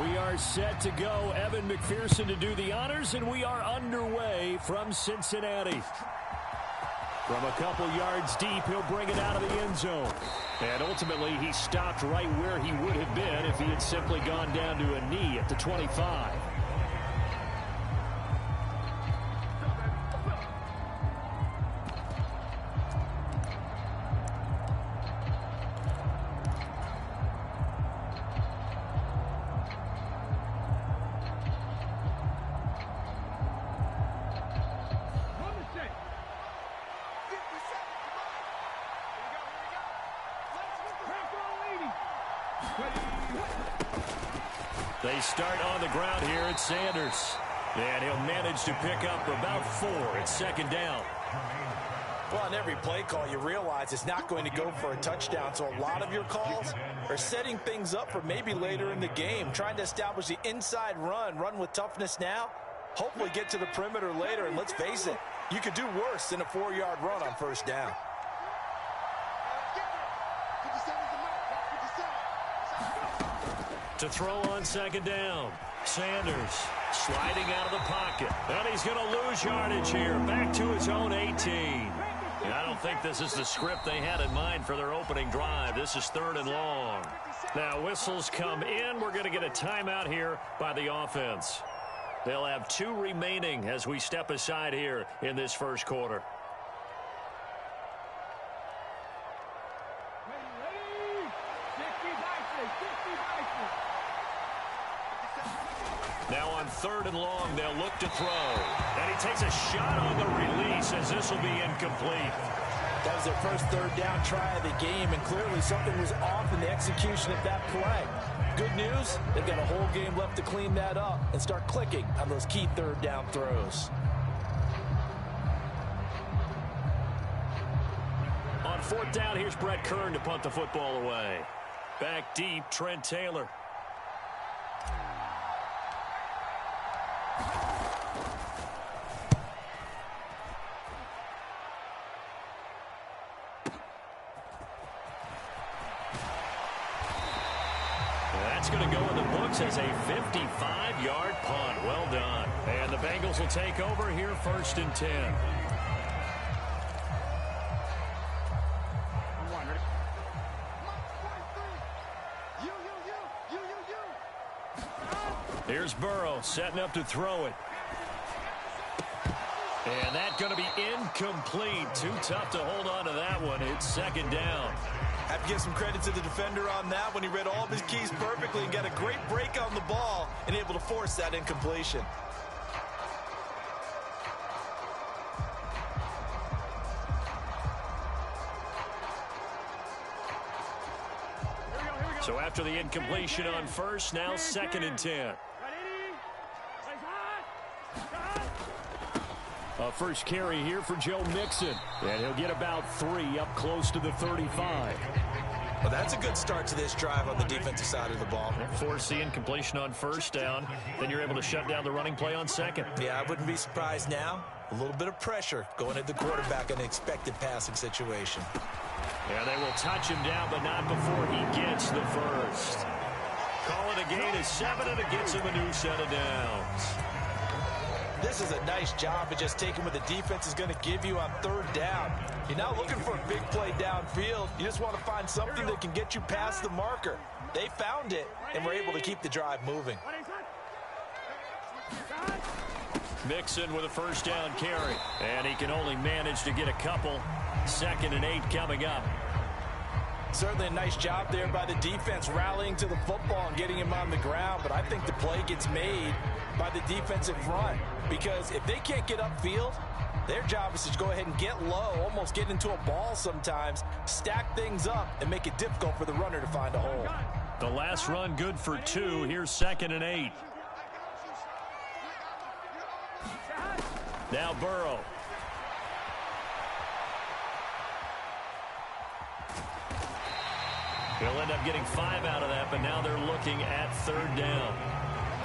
We are set to go. Evan McPherson to do the honors, and we are underway from Cincinnati. From a couple yards deep, he'll bring it out of the end zone. And ultimately, he stopped right where he would have been if he had simply gone down to a knee at the 25. They start on the ground here at Sanders. And he'll manage to pick up about 4 at second down. Well, on every play call, you realize it's not going to go for a touchdown. So a lot of your calls are setting things up for maybe later in the game, trying to establish the inside run with toughness now, hopefully get to the perimeter later. And let's face it, you could do worse than a 4-yard run on first down. To throw on second down. Sanders sliding out of the pocket. And he's going to lose yardage here. Back to his own 18. And I don't think this is the script they had in mind for their opening drive. This is 3rd and long. Now whistles come in. We're going to get a timeout here by the offense. They'll have 2 remaining as we step aside here in this first quarter. Now on 3rd and long, they'll look to throw. And he takes a shot on the release as this will be incomplete. That was their first 3rd down try of the game, and clearly something was off in the execution of that play. Good news, they've got a whole game left to clean that up and start clicking on those key 3rd down throws. On 4th down, here's Brett Kern to punt the football away. Back deep, Trent Taylor. That's going to go in the books as a 55-yard punt. Well done. And the Bengals will take over here 1st and 10. Here's Burrow setting up to throw it. And that's going to be incomplete. Too tough to hold on to that one. It's 2nd down. Have to give some credit to the defender on that when he read all of his keys perfectly and got a great break on the ball and able to force that incompletion. So after the incompletion on 1st, now 2nd and 10. A first carry here for Joe Mixon. And he'll get about 3 up close to the 35. Well, that's a good start to this drive on the defensive side of the ball. Force the incompletion on 1st down. Then you're able to shut down the running play on 2nd. Yeah, I wouldn't be surprised now. A little bit of pressure going at the quarterback in an expected passing situation. And they will touch him down, but not before he gets the first. Call it a gain of 7, and it gets him a new set of downs. This is a nice job of just taking what the defense is going to give you on 3rd down. You're not looking for a big play downfield. You just want to find something that can get you past the marker. They found it and were able to keep the drive moving. Mixon with a 1st down carry. And he can only manage to get a couple. 2nd and 8 coming up. Certainly a nice job there by the defense rallying to the football and getting him on the ground. But I think the play gets made by the defensive front. Because if they can't get upfield, their job is to go ahead and get low, almost get into a ball sometimes, stack things up, and make it difficult for the runner to find a hole. The last run good for 2. Here's 2nd and 8. Now Burrow. He'll end up getting 5 out of that, but now they're looking at 3rd down.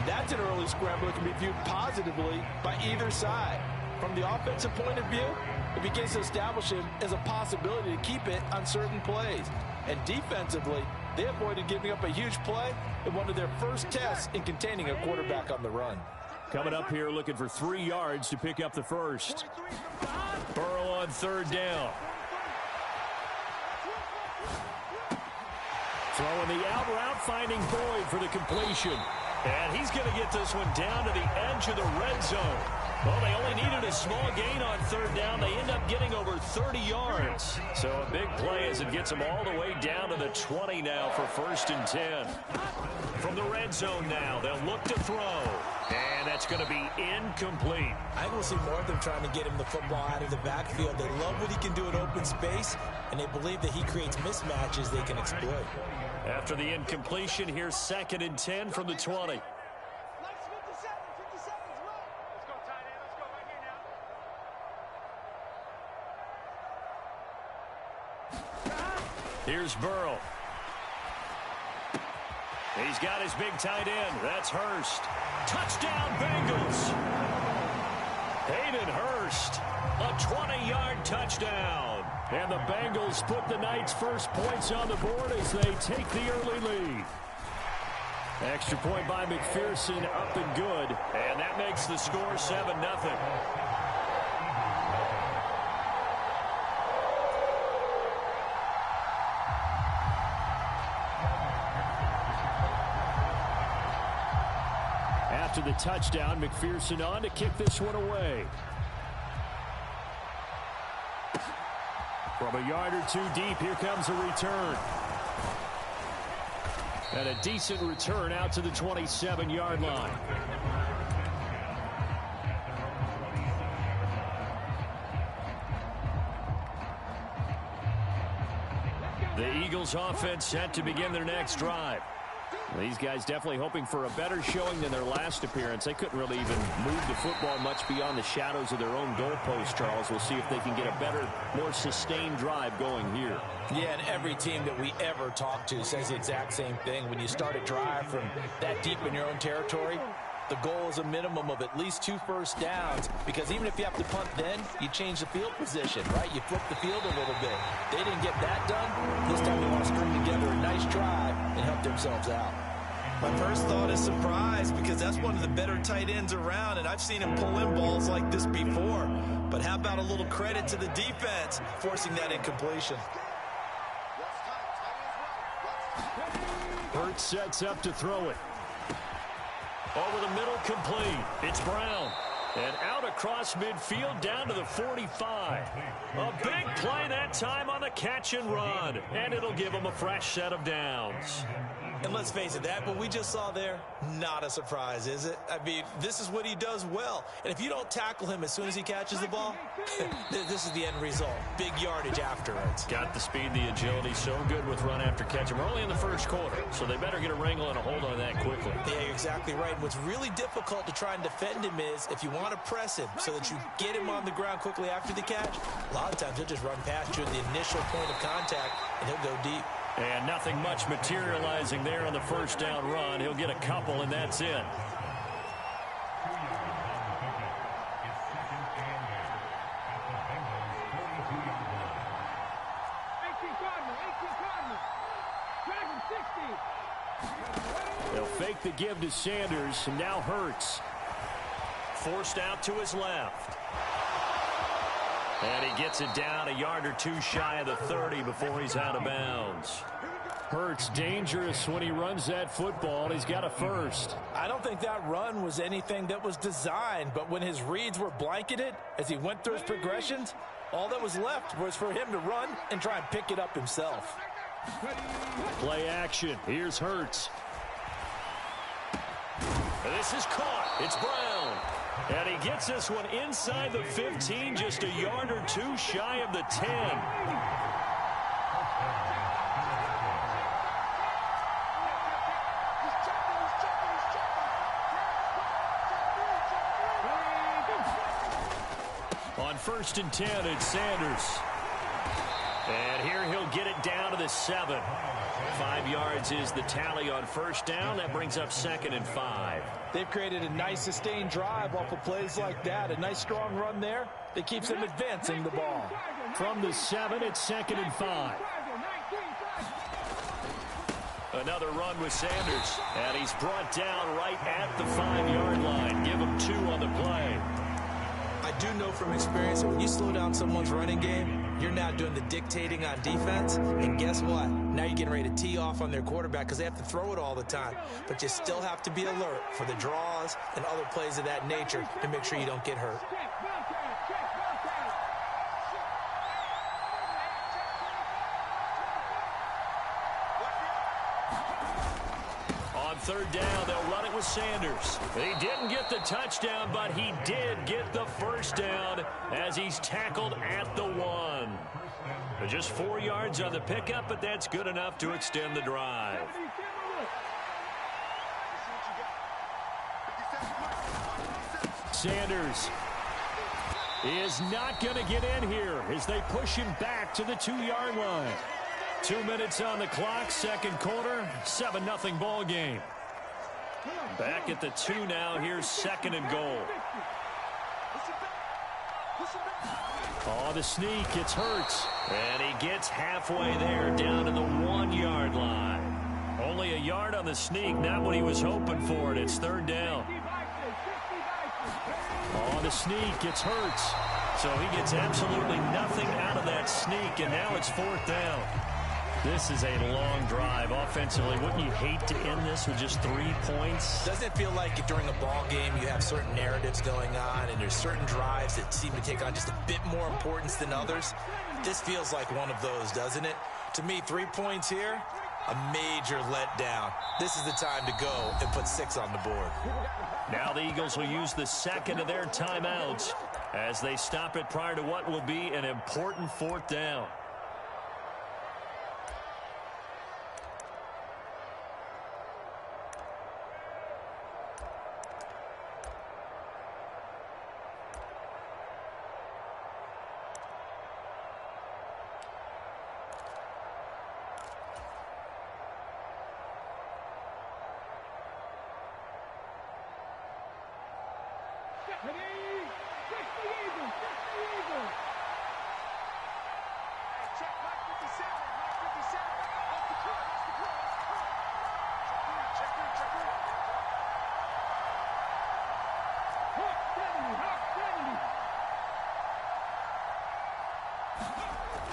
That's an early scramble that can be viewed positively by either side. From the offensive point of view, it begins to establish him as a possibility to keep it on certain plays. And defensively, They avoided giving up a huge play in one of their first tests in containing a quarterback on the run. Coming up here looking for 3 yards to pick up the first. Burrow on 3rd down. Throwing the out route, finding Boyd for the completion. And he's going to get this one down to the edge of the red zone. Well, they only needed a small gain on 3rd down. They end up getting over 30 yards. So a big play as it gets them all the way down to the 20 now for 1st and 10. From the red zone now, they'll look to throw. And that's going to be incomplete. I will see more of them trying to get him the football out of the backfield. They love what he can do in open space, and they believe that he creates mismatches they can exploit. After the incompletion, here's 2nd and 10 from the 20. Here's Burrow. He's got his big tight end. That's Hurst. Touchdown, Bengals. Hayden Hurst, a 20-yard touchdown. And the Bengals put the night's first points on the board as they take the early lead. Extra point by McPherson, up and good. And that makes the score 7-0. After the touchdown, McPherson on to kick this one away. From a yard or 2 deep, here comes a return. And a decent return out to the 27-yard line. The Eagles offense set to begin their next drive. These guys definitely hoping for a better showing than their last appearance. They couldn't really even move the football much beyond the shadows of their own goalpost, Charles. We'll see if they can get a better, more sustained drive going here. Yeah, and every team that we ever talk to says the exact same thing. When you start a drive from that deep in your own territory, the goal is a minimum of at least 2 first downs, because even if you have to punt then, you change the field position, right? You flip the field a little bit. They didn't get that done. This time they want to string together a nice drive and help themselves out. My first thought is surprise, because that's one of the better tight ends around, and I've seen him pull in balls like this before. But how about a little credit to the defense forcing that incompletion? Hurts sets up to throw it. Over the middle, complete. It's Brown. And out across midfield down to the 45. A big play that time on the catch and run. And it'll give him a fresh set of downs. And let's face it, that what we just saw there, not a surprise, is it? I mean, this is what he does well. And if you don't tackle him as soon as he catches the ball, this is the end result. Big yardage afterwards. Got the speed, the agility, so good with run after catch. We're only in the first quarter, so they better get a wrangle and a hold on that quickly. Yeah, you're exactly right. And what's really difficult to try and defend him is if you want to press him so that you get him on the ground quickly after the catch, a lot of times he'll just run past you at the initial point of contact, and he'll go deep. And nothing much materializing there on the first down run. He'll get a couple, and that's it. They'll fake the give to Sanders, and now Hurts. Forced out to his left. And he gets it down a yard or 2 shy of the 30 before he's out of bounds. Hurts dangerous when he runs that football. He's got a first. I don't think that run was anything that was designed, but when his reads were blanketed as he went through his progressions, all that was left was for him to run and try and pick it up himself. Play action. Here's Hurts. This is caught. It's Brown. And he gets this one inside the 15, just a yard or 2 shy of the 10. On 1st and 10, it's Sanders. And here he'll get it down to the 7. 5 yards is the tally on first down. That brings up 2nd and 5. They've created a nice sustained drive off of plays like that. A nice strong run there that keeps them advancing the ball. From the 7, it's 2nd and 5. Another run with Sanders. And he's brought down right at the 5-yard line. Give him 2 on the play. I do know from experience that when you slow down someone's running game, you're now doing the dictating on defense. And guess what? Now you're getting ready to tee off on their quarterback because they have to throw it all the time. But you still have to be alert for the draws and other plays of that nature to make sure you don't get hurt. Third down, they'll run it with Sanders. He didn't get the touchdown, but he did get the first down as he's tackled at the 1. Just 4 yards on the pickup, but that's good enough to extend the drive. Sanders is not going to get in here as they push him back to the 2-yard line. 2 minutes on the clock, second quarter, 7-0 ball game. Back at the 2 now. Here's 2nd and goal. Oh, the sneak. It's Hurts. And he gets halfway there down to the 1-yard line. Only a yard on the sneak, not what he was hoping for, and it's 3rd down. Oh, the sneak. It's Hurts. So he gets absolutely nothing out of that sneak, and now it's 4th down. This is a long drive offensively. Wouldn't you hate to end this with just 3 points? Doesn't it feel like during a ball game you have certain narratives going on and there's certain drives that seem to take on just a bit more importance than others? This feels like one of those, doesn't it? To me, 3 points here, a major letdown. This is the time to go and put 6 on the board. Now the Eagles will use the 2nd of their timeouts as they stop it prior to what will be an important 4th down.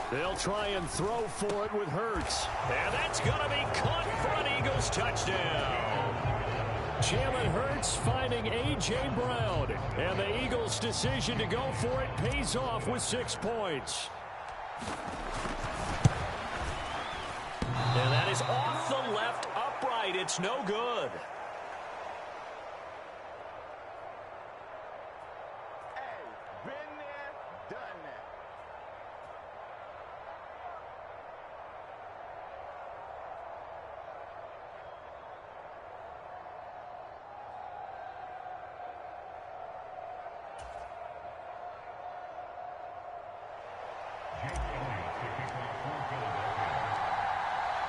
They'll try and throw for it with Hurts. And that's going to be caught for an Eagles touchdown. Jalen Hurts finding A.J. Brown. And the Eagles' decision to go for it pays off with 6 points. And that is off the left upright. It's no good.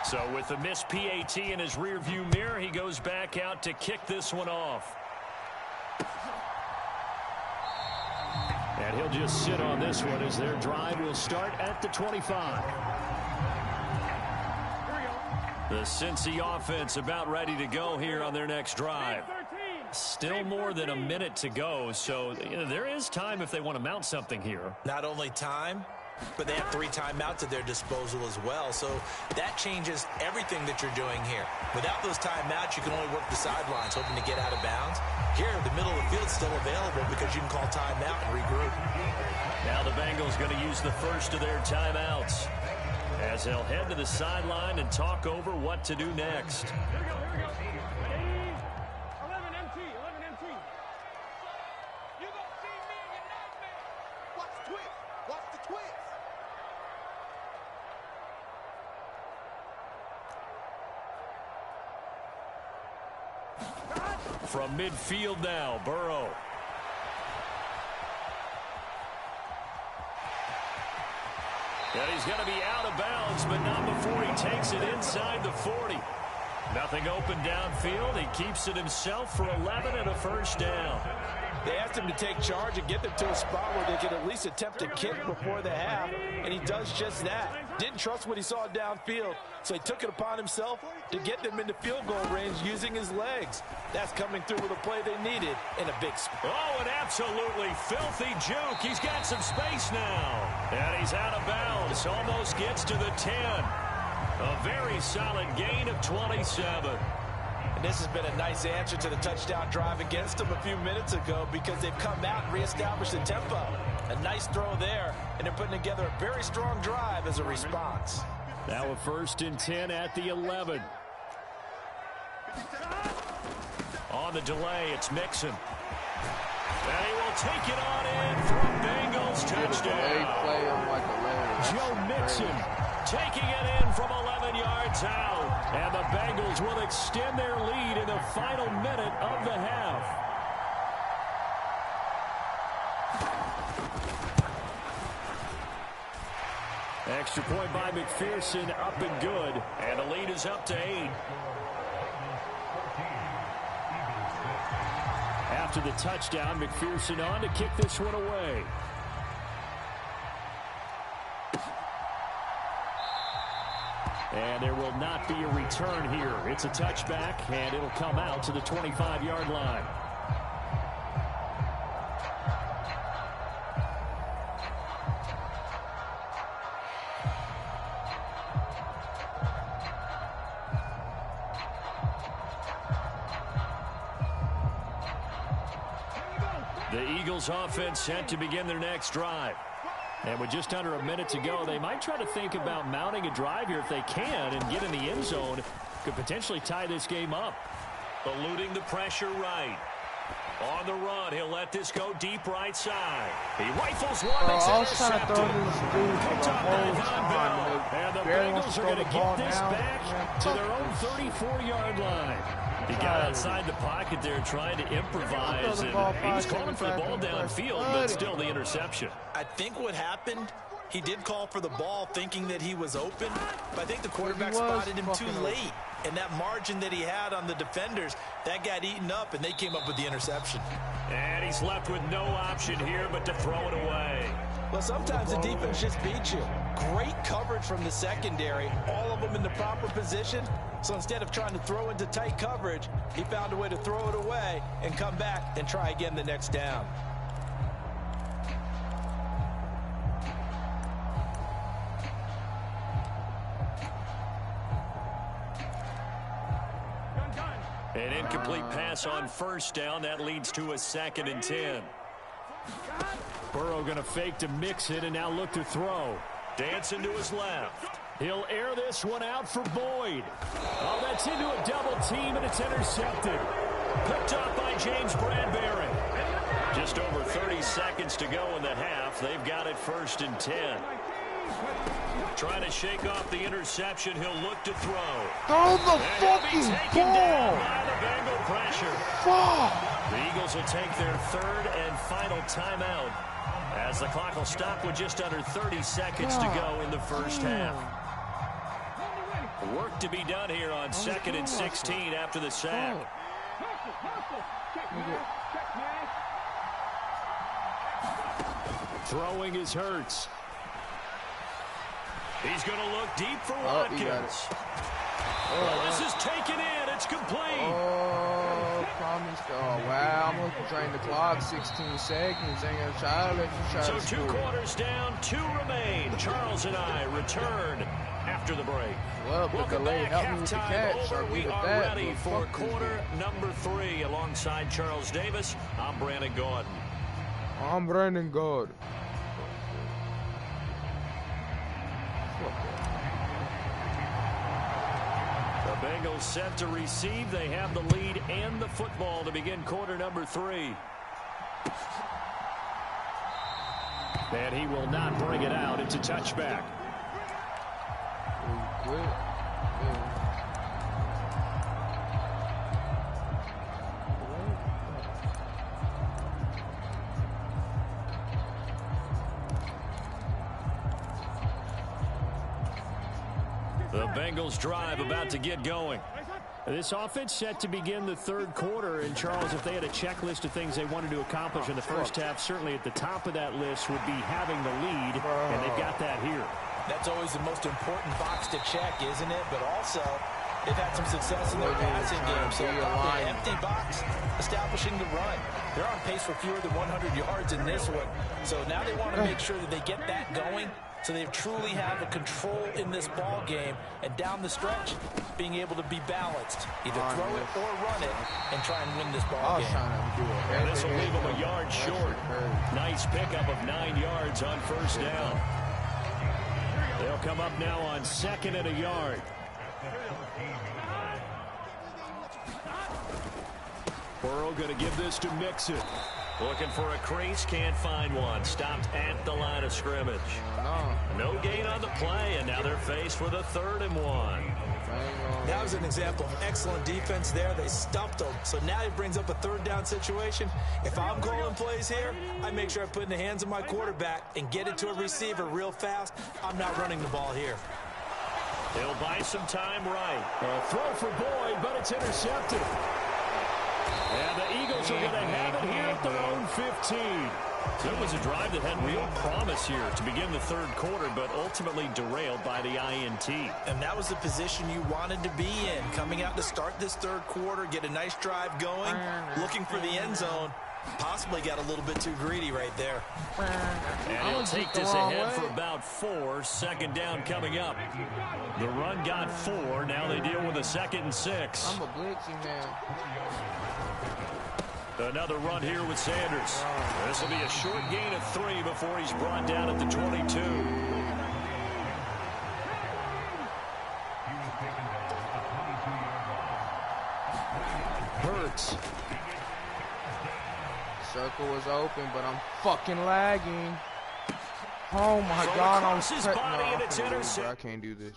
So with the missed PAT in his rearview mirror, he goes back out to kick this one off. And he'll just sit on this one as their drive will start at the 25. The Cincy offense about ready to go here on their next drive. Still more than a minute to go, so there is time if they want to mount something here. Not only time, but they have 3 timeouts at their disposal as well. So that changes everything that you're doing here. Without those timeouts, you can only work the sidelines, hoping to get out of bounds. Here, the middle of the field's still available because you can call timeout and regroup. Now the Bengals going to use the first of their timeouts as they'll head to the sideline and talk over what to do next. From midfield now, Burrow. And he's going to be out of bounds, but not before he takes it inside the 40. Nothing open downfield. He keeps it himself for 11 and a first down. They asked him to take charge and get them to a spot where they could at least attempt to kick before the half, and he does just that. didn't trust what he saw downfield, so he took it upon himself to get them into field goal range using his legs. That's coming through with a play they needed in a big spot. Oh, an absolutely filthy juke. He's got some space now. And he's out of bounds. Almost gets to the 10. A very solid gain of 27. And this has been a nice answer to the touchdown drive against them a few minutes ago because they've come out and reestablished the tempo. A nice throw there, and they're putting together a very strong drive as a response. Now a 1st and 10 at the 11. On the delay, it's Mixon. And he will take it on in for a Bengals touchdown. Joe Mixon taking it in from 11 yards out. And the Bengals will extend their lead in the final minute of the half. Extra point by McPherson, up and good. And the lead is up to 8. After the touchdown, McPherson on to kick this one away. And there will not be a return here. It's a touchback, and it'll come out to the 25-yard line. The Eagles offense set to begin their next drive. And with just under a minute to go, they might try to think about mounting a drive here if they can and get in the end zone. Could potentially tie this game up. Eluding the pressure right. On the run, he'll let this go deep right side. He rifles one that's intercepted. Picked up by Bell. And the Bengals are going to get this back to their own 34-yard line. He got outside the pocket there trying to improvise, and he was calling for the ball downfield, but still the interception. I think what happened, he did call for the ball thinking that he was open, but I think the quarterback spotted him too late. And that margin that he had on the defenders, that got eaten up, and they came up with the interception. And he's left with no option here but to throw it away. Well, sometimes the defense just beats you. Great coverage from the secondary, all of them in the proper position. So instead of trying to throw into tight coverage, he found a way to throw it away and come back and try again the next down. An incomplete pass on 1st down. That leads to a 2nd and 10. Burrow going to fake to Mixon and now look to throw. Dancing to his left. He'll air this one out for Boyd. Oh, that's into a double team, and it's intercepted. Picked up by James Bradbury. Just over 30 seconds to go in the half. They've got it 1st and 10. Trying to shake off the interception. He'll look to throw. Throw the fucking ball! By the Bengal pressure. Fuck! The Eagles will take their 3rd and final timeout as the clock will stop with just under 30 seconds to go in the first half. Work to be done here on 2nd and 16 after the sack. Throwing is Hurts. He's going to look deep for Watkins. This is taken in. It's complete. Oh, promise. Oh, wow. I'm going to drain the clock. 16 seconds. Ain't going to try to let you try So to 2 quarters down, 2 remain. Charles and I return after the break. Well, but Welcome delay back. helped me with the catch. Over. We are that, ready for quarter number 3 alongside Charles Davis. I'm Brandon Gordon. I'm Brandon Gordon. The Bengals set to receive. They have the lead and the football to begin quarter number 3. And he will not bring it out. It's a touchback. The Bengals drive about to get going. This offense set to begin the 3rd quarter. And, Charles, if they had a checklist of things they wanted to accomplish in the first half, certainly at the top of that list would be having the lead, and they've got that here. That's always the most important box to check, isn't it? But also, they've had some success in their passing game. So probably an empty box, establishing the run. They're on pace for fewer than 100 yards in this one. So now they want to make sure that they get that going, so they truly have a control in this ball game, and down the stretch, being able to be balanced, either throw it or run it, and try and win this ball game. And this will leave them a yard short. Nice pickup of 9 yards on first down. They'll come up now on 2nd and a yard. Burrow going to give this to Mixon. Looking for a crease, can't find one. Stopped at the line of scrimmage. No gain on the play, and now they're faced with a 3rd and 1. That was an example of excellent defense there. They stumped them. So now he brings up a 3rd down situation. If I'm calling plays here, I make sure I put it in the hands of my quarterback and get it to a receiver real fast. I'm not running the ball here. He'll buy some time right. A throw for Boyd, but it's intercepted. And the Eagles are going to have it here at their own 15. So it was a drive that had real promise here to begin the 3rd quarter, but ultimately derailed by the INT. And that was the position you wanted to be in. Coming out to start this 3rd quarter, get a nice drive going, looking for the end zone. Possibly got a little bit too greedy right there. And he'll take this ahead for about 4. 2nd down coming up. The run got 4. Now they deal with a 2nd and 6. I'm a blitzing man. Another run here with Sanders. This will be a short gain of 3 before he's brought down at the 22. Hurts. Circle was open, but I'm fucking lagging. Oh my God, I'm his body and it's I can't do this.